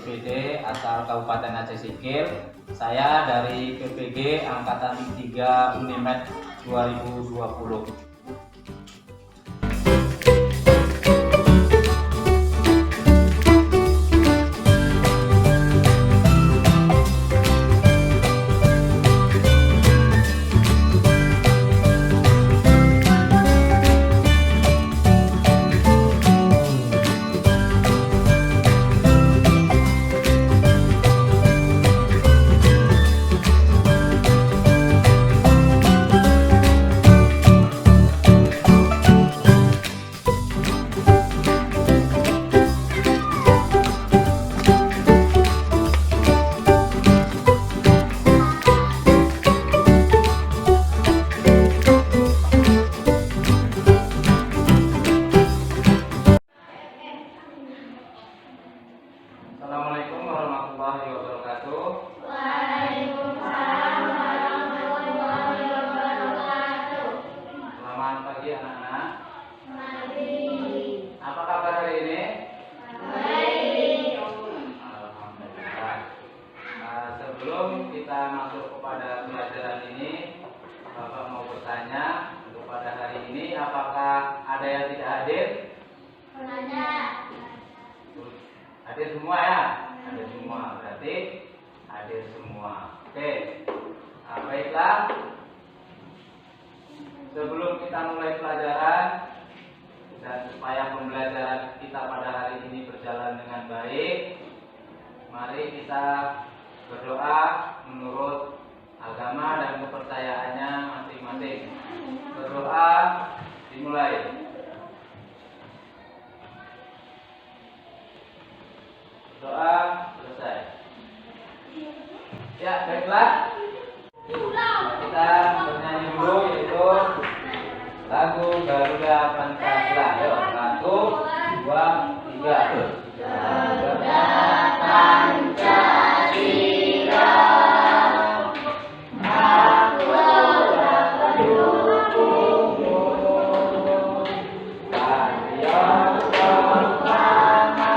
PPD asal Kabupaten Aceh Sikil. Saya dari PPG Angkatan 3 Unimed 2020. Assalamualaikum warahmatullahi wabarakatuh. Waalaikumsalam warahmatullahi wabarakatuh. Selamat pagi anak-anak. Mari. Apa kabar hari ini? Baik. Alhamdulillah. Sebelum kita masuk kepada pelajaran ini, Bapak mau bertanya untuk pada hari ini, apakah ada yang tidak hadir? Ada. Hadir semua ya? Hadir semua, berarti hadir semua. Oke, baiklah. Sebelum kita mulai pelajaran dan supaya pembelajaran kita pada hari ini berjalan dengan baik, mari kita berdoa menurut agama dan kepercayaannya masing-masing. Berdoa dimulai. Doa selesai. Ya, baiklah. Kita bernyanyi dulu yaitu lagu Garuda Pancasila. Ayo, 1, 2, 3. Garuda Pancasila, aku pendukungmu. Ayo, Proklamasi,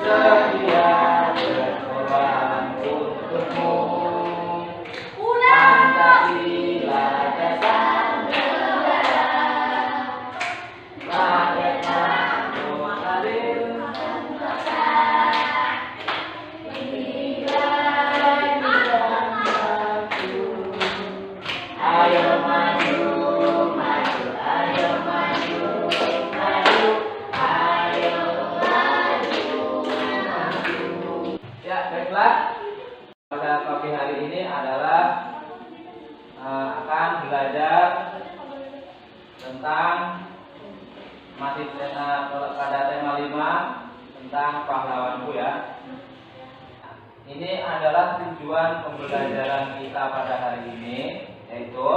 sedia berkorban untukmu. ulang Pancasila dasar negara, merdeka untuk adil. Ayo maju, maju, ayo maju, maju, ayo maju, maju. Ya, baiklah. Pada pagi hari ini adalah akan belajar tentang masih pada tema 5 tentang pahlawanku ya. Ini adalah tujuan pembelajaran kita pada hari ini, yaitu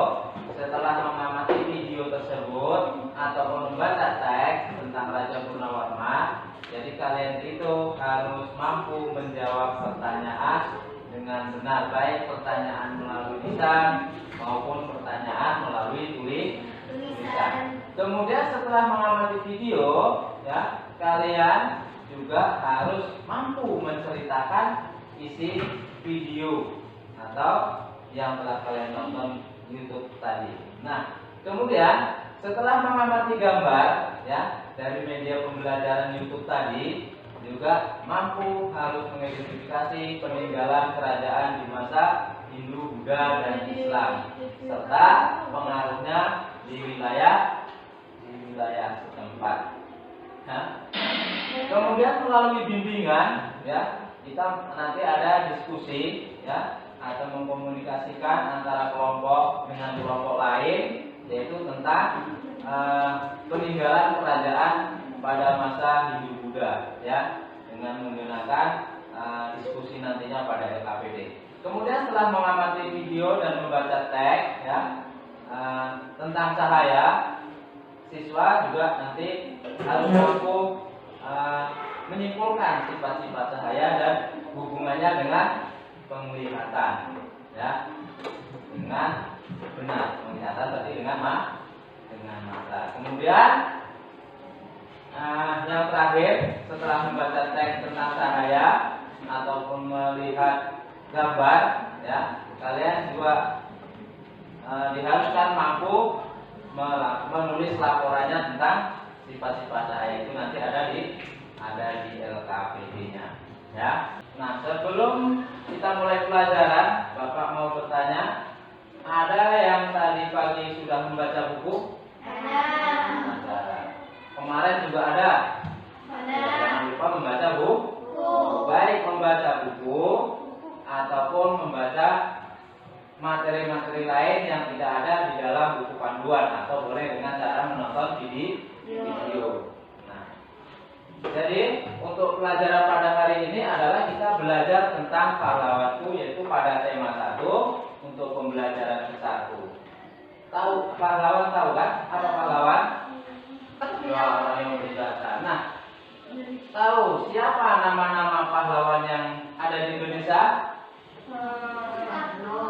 setelah mengamati video tersebut ataupun membaca teks tentang Raja Purnawarman, jadi kalian itu harus mampu menjawab pertanyaan dengan benar, baik pertanyaan melalui lisan maupun pertanyaan melalui tulisan. Kemudian setelah mengamati video, ya kalian juga harus mampu menceritakan isi video atau yang telah kalian tonton YouTube tadi. Nah, kemudian setelah mengamati gambar ya dari media pembelajaran YouTube tadi, juga mampu harus mengidentifikasi peninggalan kerajaan di masa Hindu, Buddha, dan Islam serta pengaruhnya di wilayah setempat. Nah, kemudian melalui bimbingan ya kita nanti ada diskusi ya atau mengkomunikasikan antara kelompok dengan kelompok lain, yaitu tentang peninggalan kerajaan pada masa Hindu Buddha ya dengan menggunakan diskusi nantinya pada LKPD. Kemudian setelah mengamati video dan membaca teks ya tentang cahaya, siswa juga nanti harus mampu menyimpulkan sifat-sifat cahaya dan hubungannya dengan penglihatan ya dengan benar, penglihatan tadi dengan mata. Kemudian Yang terakhir, setelah membaca teks tentang cahaya ataupun melihat gambar, ya, kalian juga diharuskan mampu menulis laporannya tentang sifat-sifat cahaya. Itu nanti ada di LKPD-nya, ya. Nah, sebelum kita mulai pelajaran, Bapak mau bertanya, ada yang tadi pagi sudah membaca buku? Ada. Kemarin juga ada. Jangan lupa membaca buku. Baik membaca buku ataupun membaca materi-materi lain yang tidak ada di dalam buku panduan, atau boleh dengan cara menonton video. Nah, jadi untuk pelajaran pada hari ini adalah kita belajar tentang pahlawanku, yaitu pada tema 1 untuk pembelajaran ke-1. Tahu pahlawan, tahu kan? Apa pahlawan? Ya, orang yang berjasa. Nah, tahu siapa nama-nama pahlawan yang ada di Indonesia? Soekarno,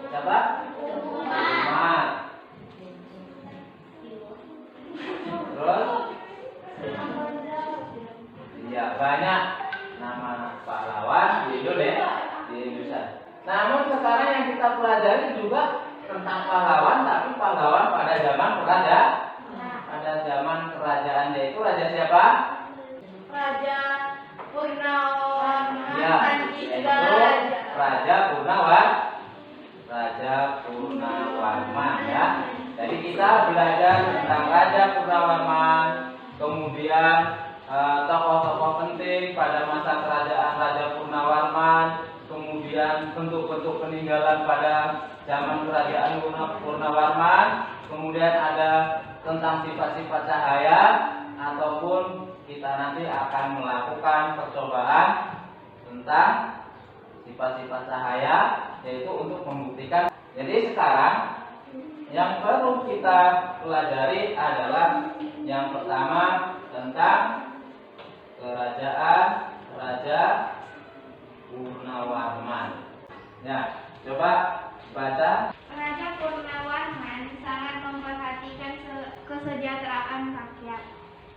siapa? Umar. Terus? Ya, banyak nama pahlawan di Indonesia. Namun sekarang yang kita pelajari juga tentang pahlawan, tapi pahlawan pada zaman kerajaan, yaitu raja siapa? Raja Purnawarman. Ya, yaitu Raja Purnawarman, ya. Jadi kita belajar tentang Raja Purnawarman, kemudian tokoh-tokoh penting pada masa kerajaan Raja Purnawarman, kemudian bentuk-bentuk peninggalan pada zaman kerajaan Purnawarman, kemudian ada tentang sifat-sifat cahaya, ataupun kita nanti akan melakukan percobaan tentang sifat-sifat cahaya, yaitu untuk membuktikan. Jadi sekarang yang perlu kita pelajari adalah yang pertama tentang kerajaan Raja Purnawarman. Ya, coba baca. Raja Purnawarman sangat memperhatikan kesejahteraan rakyat.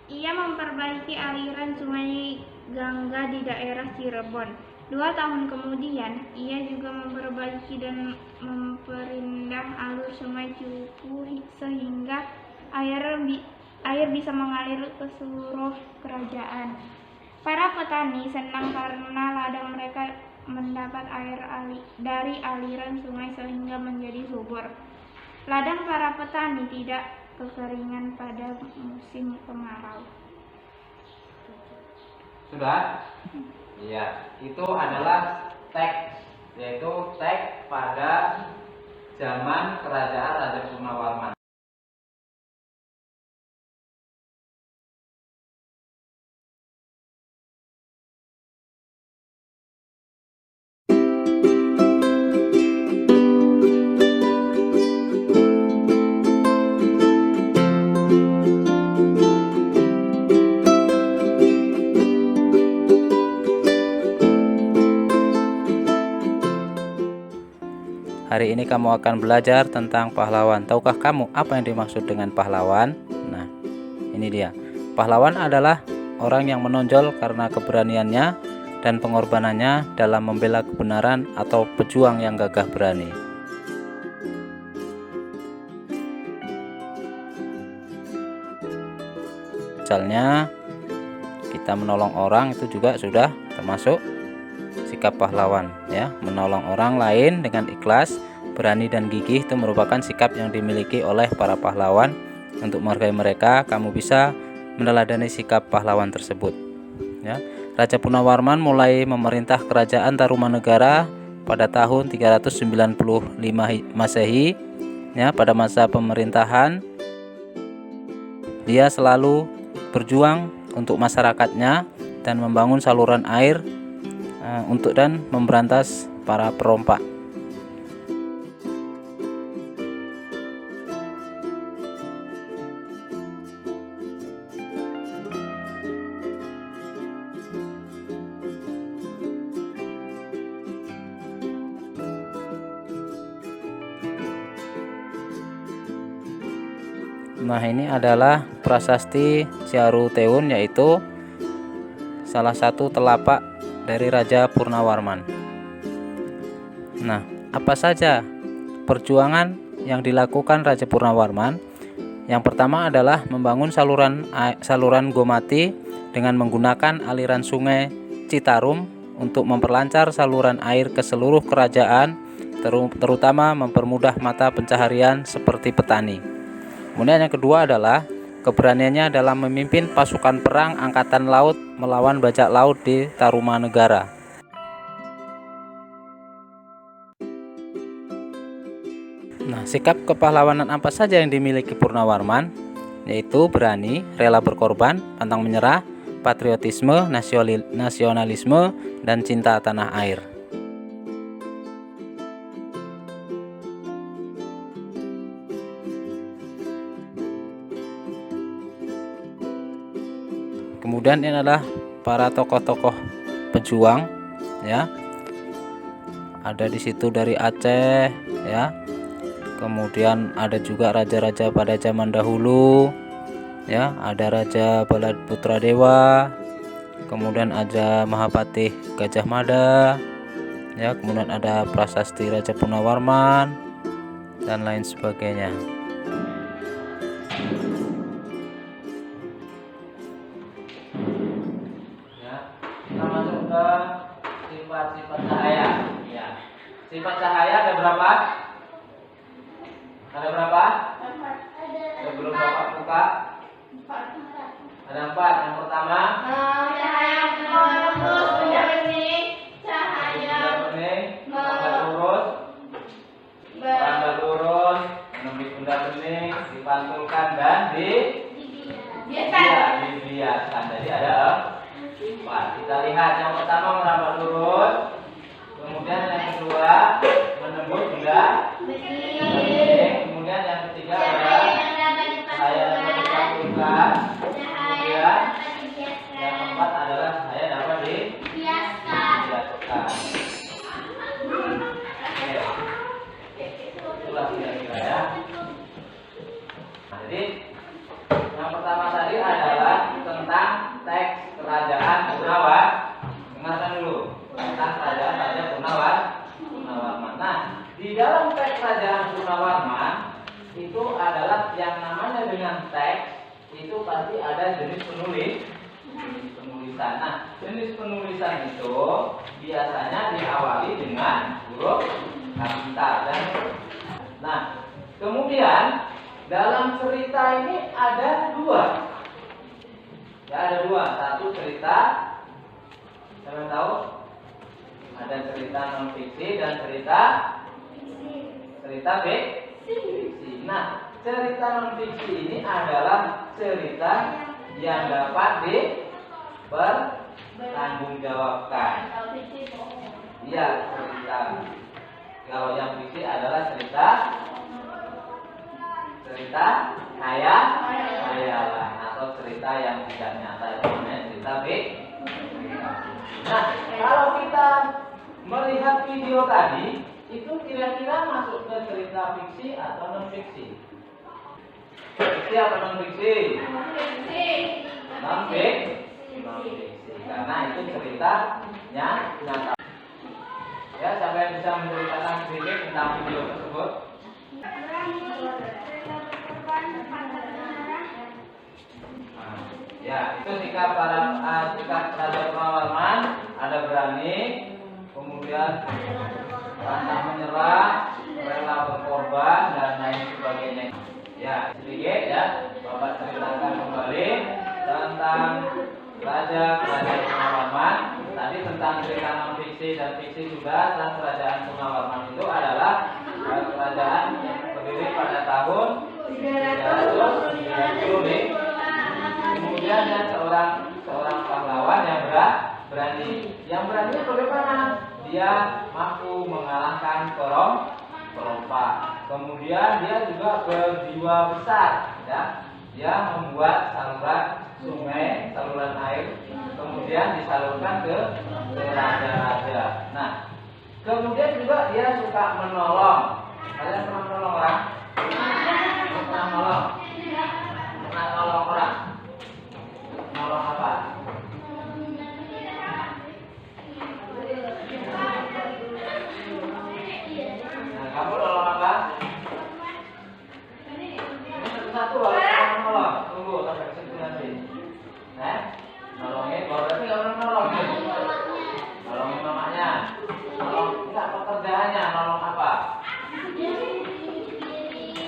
Ia memperbaiki aliran sungai Gangga di daerah Cirebon. 2 tahun kemudian, ia juga memperbaiki dan memperindah alur sungai Cupu sehingga air bisa mengalir ke seluruh kerajaan. Para petani senang karena ladang mereka mendapat air dari aliran sungai sehingga menjadi subur. Ladang para petani tidak kekeringan pada musim kemarau. Sudah? Iya, itu adalah teks, yaitu teks pada zaman kerajaan Raja Purnawarman. Hari ini kamu akan belajar tentang pahlawan. Tahukah kamu apa yang dimaksud dengan pahlawan? Nah, ini dia. Pahlawan adalah orang yang menonjol karena keberaniannya dan pengorbanannya dalam membela kebenaran atau pejuang yang gagah berani. Misalnya, kita menolong orang itu juga sudah termasuk sikap pahlawan, ya. Menolong orang lain dengan ikhlas, berani dan gigih itu merupakan sikap yang dimiliki oleh para pahlawan. Untuk menghargai mereka, kamu bisa meneladani sikap pahlawan tersebut, ya. Raja Purnawarman mulai memerintah kerajaan Tarumanegara pada tahun 395 Masehi, ya. Pada masa pemerintahan dia selalu berjuang untuk masyarakatnya dan membangun saluran air untuk dan memberantas para perompak. Nah, ini adalah prasasti Ciaruteun, yaitu salah satu telapak dari Raja Purnawarman. Nah, apa saja perjuangan yang dilakukan Raja Purnawarman? Yang pertama adalah membangun saluran Gomati dengan menggunakan aliran sungai Citarum untuk memperlancar saluran air ke seluruh kerajaan, terutama mempermudah mata pencaharian seperti petani. Kemudian yang kedua adalah keberaniannya dalam memimpin pasukan perang angkatan laut melawan bajak laut di Tarumanegara. Nah, sikap kepahlawanan apa saja yang dimiliki Purnawarman? Yaitu berani, rela berkorban, pantang menyerah, patriotisme, nasionalisme, dan cinta tanah air. Kemudian ini adalah para tokoh-tokoh pejuang, ya. Ada di situ dari Aceh, ya. Kemudian ada juga raja-raja pada zaman dahulu, ya. Ada Raja Balaputra Dewa, kemudian ada Mahapatih Gajah Mada, ya. Kemudian ada prasasti Raja Purnawarman dan lain sebagainya. Kita masuk ke sifat-sifat cahaya. Ya. Sifat cahaya ada berapa? Ada berapa? Sebelum Bapak buka. Ada 4. Yang pertama, Cahaya menembus benda bening, cahaya merambah lurus, menembus benda bening, dipantulkan dan dibiarkan. Jadi ada 4. Kita lihat yang pertama merambah lurus, kemudian yang kedua menembus benda bening, kemudian yang ketiga adalah cahaya dapat dipantulkan, kemudian yang keempat adalah cahaya dapat dibiaskan. Oke, itulah kira-kira ya. Nah, jadi yang pertama tadi adalah tentang teks kerajaan Purnawarman. Dengarkan dulu tentang kerajaan Raja Purnawarman. Nah, di dalam teks kerajaan Purnawarman itu adalah yang namanya dengan teks itu pasti ada jenis penulisan. Nah, jenis penulisan itu biasanya diawali dengan huruf kapital. Nah, kemudian dalam cerita ini ada 2. Ya, ada 2. Satu cerita, siapa tahu? Ada cerita non fiksi dan cerita fiksi. Nah, cerita non fiksi ini adalah cerita yang dapat dipertanggungjawabkan. Iya, cerita. Kalau yang fiksi adalah cerita khayalan atau cerita yang tidak nyata, itu namanya cerita fiksi. Nah, kalau kita melihat video tadi, itu kira-kira masuk ke cerita fiksi atau non fiksi? Fiksi atau non fiksi? Non fiksi. Karena itu ceritanya nyata. Ya, siapa yang bisa menceritakan sedikit tentang video tersebut? Ya, itu sikap Raja Purnawarman, ada berani, kemudian pantang menyerah, rela berkorban dan lain sebagainya. Ya, sedikit ya, Bapak ceritakan kembali tentang Raja Purnawarman. Tadi tentang cerita non fiksi dan fiksi juga. Dan kerajaan Purnawarman itu adalah kerajaan yang berdiri pada tahun 390. Kemudian ada seorang pahlawan yang berani. Yang berani bagaimana? Dia mampu mengalahkan perompak. Kemudian dia juga berjiwa besar, ya. Dia membuat saluran air, kemudian disalurkan ke raja-raja. Nah, kemudian juga dia suka menolong. Kalian pernah menolong orang? Pernah menolong? pernah nolong orang? Nolong apa? Nah, kamu nolong apa? Satu orang nolong. Tunggu sampai ke situ nanti. Nah, nolongin, berarti nggak pernah nolong. Nolongin mamanya. Nolong enggak pekerjaannya, nolong apa?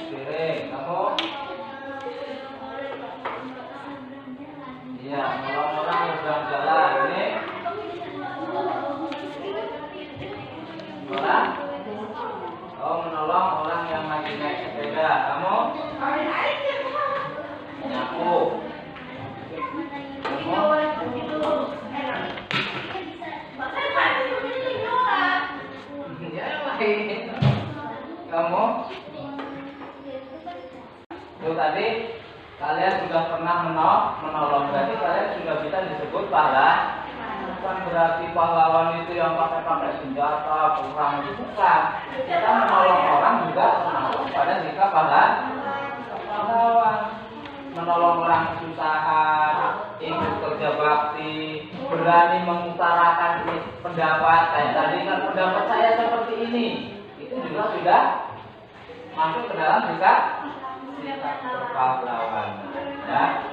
Piring. Kamu? Iya, nolong orang yang jalan. Ini orang? Oh, menolong orang yang lagi naik sepeda. Kamu? Nyapu. Kamu? Tuh tadi kalian sudah pernah menolong, berarti kalian sudah bisa disebut pahlawan. Bukan berarti pahlawan itu yang pakai senjata, perang itu bukan. Kita menolong orang juga termasuk pada sikap pahlawan. Menolong orang kesusahan, ikut kerja bakti, berani mengutarakan pendapat. Kayak tadi kan pendapat saya seperti ini, itu juga sudah masuk ke dalam sikap pahlawan. Ya,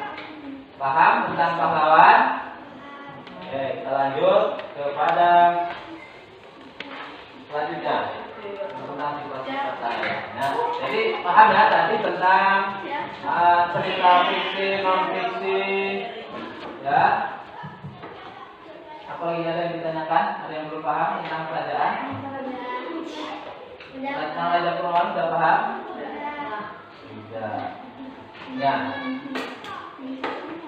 paham tentang pahlawan? Oke, kita lanjut kepada selanjutnya tentang sifat-sifat saya. Nah, jadi paham ya tadi tentang cerita fiksi, non fiksi, ya. Apa lagi ada yang ditanyakan? Ada yang belum paham tentang kerajaan? Tentang Raja Purwawan sudah paham? Sudah. Ya.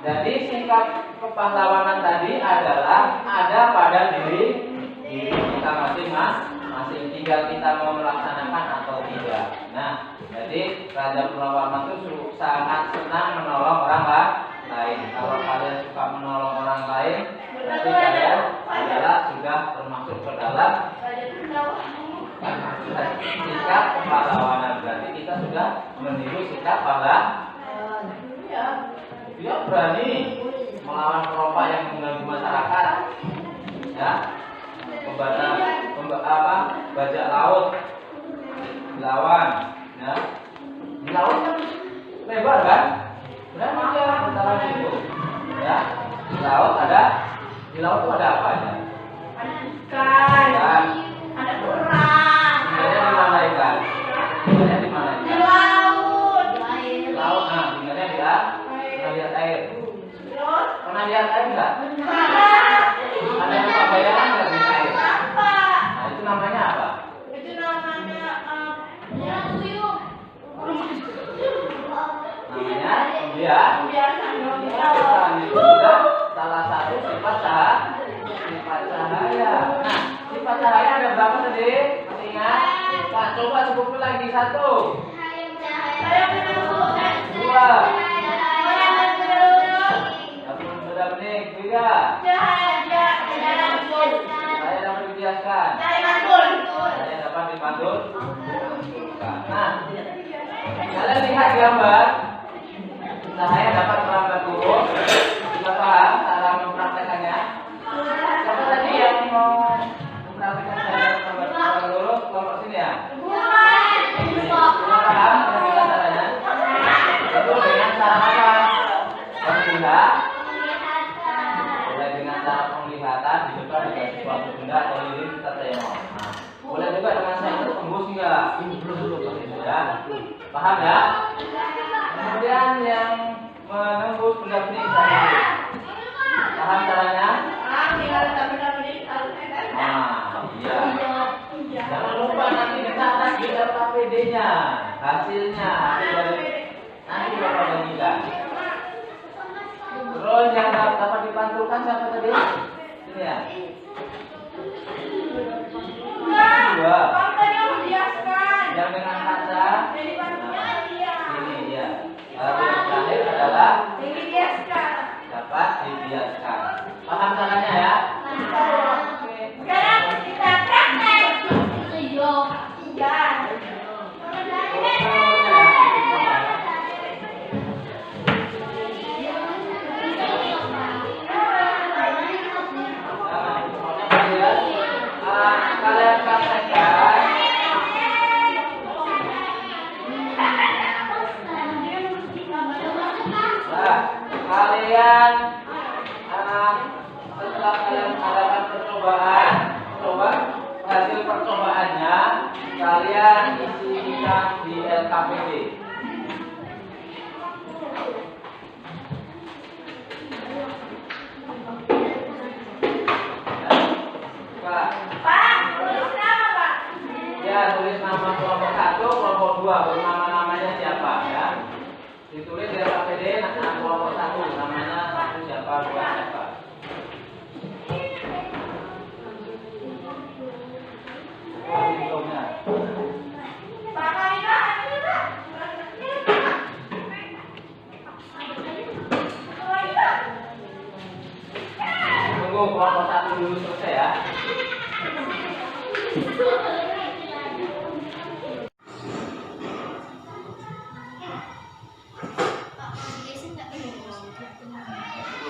Jadi sikap kepahlawanan tadi adalah ada pada diri kita masing-masing, tinggal kita mau melaksanakan atau tidak. Nah, jadi Raja Purwawan itu sangat senang menolong orang lain. Kalau kalian suka menolong orang lain, berarti kalian adalah sudah termasuk ke dalam sikap kepahlawanan. Berarti kita sudah meniru sikap pahlawan. Dia berani melawan perompak yang mengganggu masyarakat, ya, bajak laut, dilawan, ya, di laut kan lebar kan, berani dia bertahan itu, ya, di laut itu ada apa aja? Ikan, ada kerang, tinggalnya di mana ikan? Tinggalnya di mana di ikan? laut, Laut, nah, tinggalnya di lihat air. Pernah lihat air enggak? Ada yang pakai bayangan enggak di air? Nah, itu namanya apa? itu namanya tuyul. Namanya pembiasan. Itu juga salah satu sifat cahaya. Nah, sifat cahaya ada berapa tadi? Masih ingat? Pak, coba sebut lagi satu. Dua. Sudah bening. Tiga. Saya dapat dibiaskan. Saya dapat dipantul. Nah, kalian lihat gambar. Saya dapat merambat turun. Sudah paham cara mempraktekannya? Siapa tadi yang mau mempraktekkan saya merambat turun? Kelompok sini ya. Sudah paham bagaimana caranya? Itu dengan cara apa? Melihat. Boleh dengan cara penglihatan di depan ada sesuatu benda atau lilin kita tengok. Nah, boleh juga dengan saya itu tembus enggak? Ya. Paham ya? Kemudian yang menembus benda bening saya. Paham caranya? Nah, iya. Jangan lupa nanti dicatat di LKPD-nya, hasilnya nanti bapak bagikan. Terus yang dapat dipantulkan siapa tadi? Ini ya. Dua. Yang dengan kaca. Ini ya. Lalu yang terakhir adalah dapat dibiaskan. Paham caranya ya? Sekarang kita praktek. Kemudian setelah kalian mengadakan percobaan, hasil percobaannya kalian isikan di LKPD. Pak, tulis nama Pak. Ya, tulis nama kelompok 1, kelompok 2, nama-namanya siapa ya. Ditulis di LKPD, nah kelompok 1 namanya siapa, 2 siapa. Pak Kamila, ini Pak. Tunggu kelompok 1 dulu selesai ya.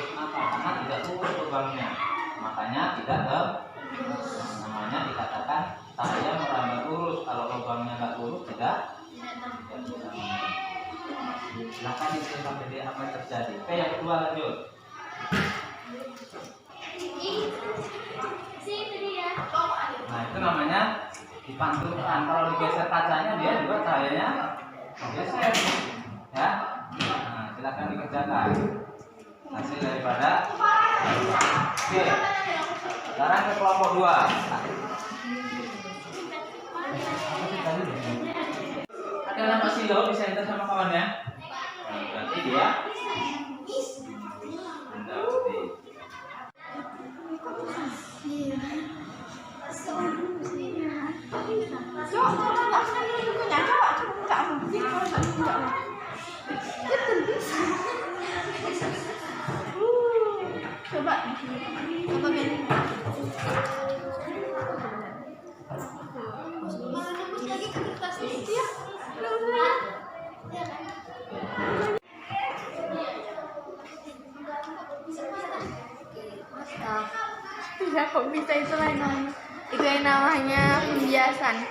Kenapa? Karena tidak lurus lubangnya, makanya tidak namanya dikatakan cahaya merambat lurus. Kalau lubangnya nggak lurus tidak bisa. Silakan disampaikan dia apa yang terjadi. Oke, yang kedua lanjut. Nah itu namanya dipantulkan. Kalau digeser kacanya dia juga cahayanya geser ya. Nah silakan dikerjakan hasil daripada. Oke, sekarang ke kelompok 2. Ada nama Silo bisa enter sama kawannya. Nah, berarti dia benda putih. Ya kok bisa itu namanya? Itu yang namanya pembiasan.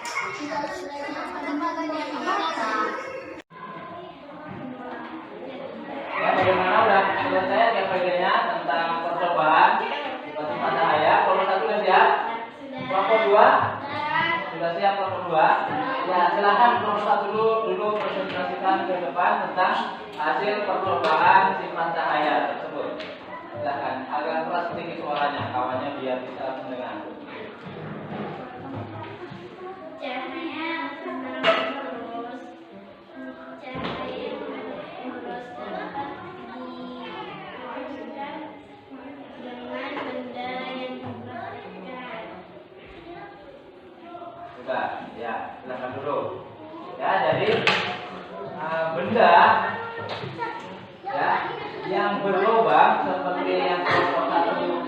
Ya, bagaimana udah selesai LKPD-nya tentang percobaan sifat cahaya. Kelompok 1 sudah siap? Kelompok 2 sudah siap? Kelompok 2 ya silakan kelompok 1 dulu presentasikan ke depan tentang hasil percobaan sifat cahaya tersebut. Silakan agak keras sedikit suaranya kawannya biar bisa mendengar. Cahaya menerangi lurus. Cahaya lurus dapat diwujudkan dengan benda yang diperhatikan. Sudah, ya silakan dulu. Ya jadi benda ya yang berlubang seperti yang kelompok 1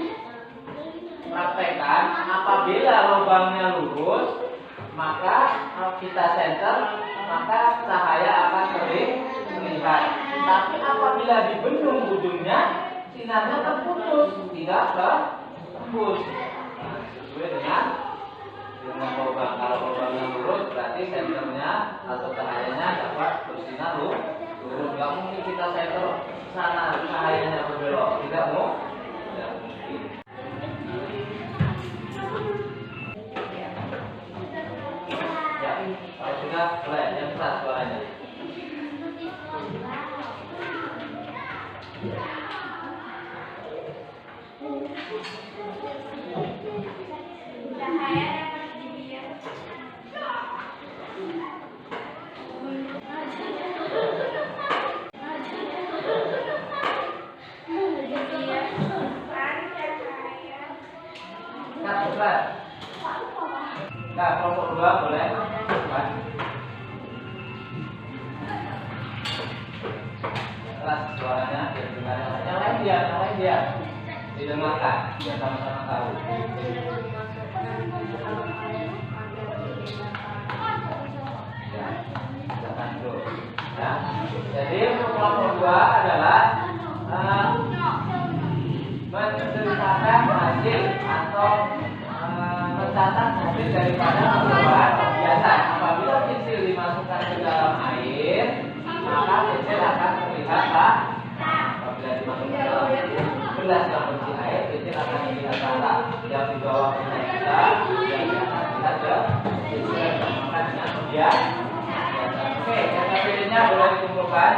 praktekkan, apabila lubangnya lurus maka kita senter, maka cahaya akan terlihat. Tapi apabila dibendung ujungnya, sinarnya terputus, tidak tembus. Nah, sesuai dengan lubang. Kalau lubangnya lurus, berarti senternya atau cahayanya dapat bersinar lurus. Nggak mungkin kita senter sana cahayanya berbelok, tidak mau. Tidak mungkin. Ya, kalau sudah mulai yang keras suaranya. Cahaya dapat dibiarkan. Nah, kelompok 2 boleh. Keras suaranya, yang lain dia didengarkan, biar sama-sama tahu. Ya, silakan dulu. Ya, jadi untuk kelompok 2 adalah menceritakan hasil atau mencatat hasil daripada percobaan pembiasan. Apabila pensil dimasukkan ke dalam air, maka pensil akan terlihat Pak. Apabila dimasukkan ke dalam air gelas yang berisi air, titik akan dilihat ke atas. Yang di bawah kita, yang di atas kita maka dengan kebiasaan. Oke, kata pilihnya boleh dikumpulkan.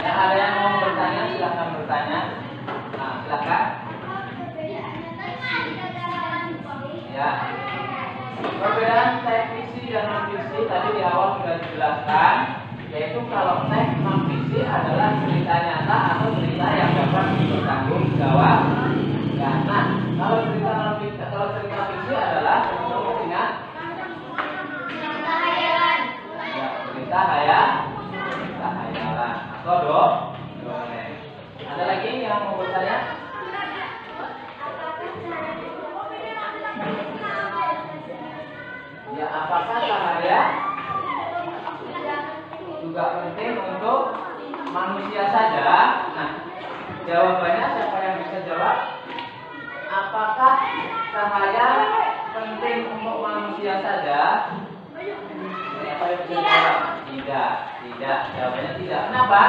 Ya. Ada yang mau bertanya, silahkan bertanya. Nah, silahkan. Ya. Perbedaan teks fiksi dan non fiksi tadi di awal sudah dijelaskan, yaitu kalau teks non fiksi adalah cerita nyata atau cerita yang dapat dipertanggungjawabkan. Nah, kalau cerita non fiksi, kalau cerita fiksi adalah ingat? Ya, cerita hayalan atau dongeng. Ada lagi yang mau bertanya? Ya, apakah cahaya juga penting untuk manusia saja? Nah, jawabannya siapa yang bisa jawab? Apakah cahaya penting untuk manusia saja? Siapa yang bisa jawab? Tidak. Jawabannya tidak. Kenapa?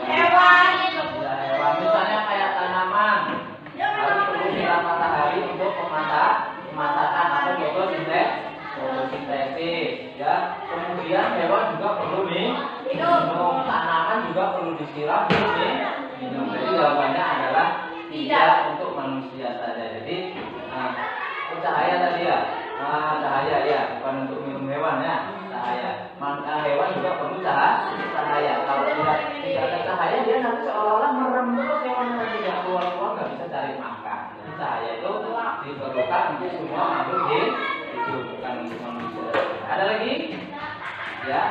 Hewan. Misalnya kayak tanaman harus perlu sinar matahari untuk pemasakan atau fotosintesis. Ya. Kemudian hewan juga perlu minum. Tanaman juga perlu disiram minum. Jadi jawabannya adalah tidak untuk manusia saja. Jadi cahaya tadi ya, cahaya ya, bukan untuk minum hewan ya, cahaya. Hewan juga perlu cahaya. Kalau tidak ada cahaya, dia nanti seolah-olah merem terus hewan nanti tidak keluar nggak bisa cari makan. Jadi cahaya itu diperlukan untuk semua makhluk hidup, bukan untuk manusia. Ada lagi? Ya.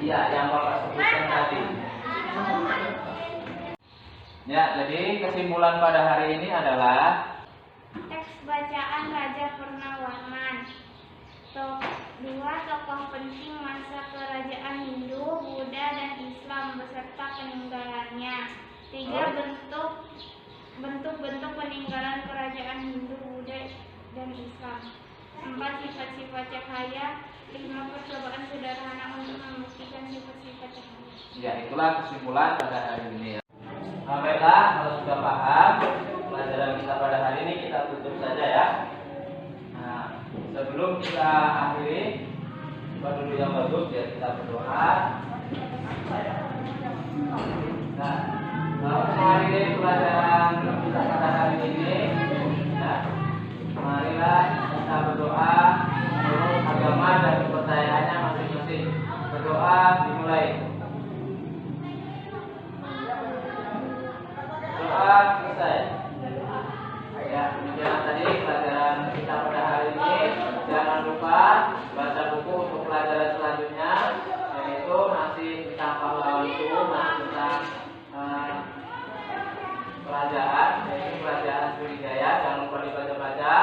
Iya, yang Bapak sebutkan tadi. Ya, jadi kesimpulan pada hari ini adalah teks bacaan Raja Purnawarman. Dua tokoh penting masa kerajaan Hindu, Buddha, dan Islam beserta peninggalannya. 3 bentuk-bentuk peninggalan kerajaan Hindu, Buddha, dan Islam. 4 sifat-sifat cahaya. 5 percobaan sederhana untuk membuktikan sifat-sifat cahaya. Ya, itulah kesimpulan pada hari ini. Baiklah, kalau sudah paham pelajaran kita pada hari ini, kita tutup saja ya. Nah, sebelum kita akhiri, coba dulu yang bagus ya, kita berdoa. Nah, mengakhiri pelajaran kita pada hari ini, ya, marilah kita berdoa menurut agama dan kepercayaannya masing-masing. Berdoa dimulai. Doa selesai. Ya, demikian tadi pelajaran kita pada hari ini. Jangan lupa baca buku untuk pelajaran selanjutnya, yaitu masih tentang pahlawanku, masih tentang kerajaan, yaitu kerajaan Sriwijaya. Jangan lupa dibaca-baca.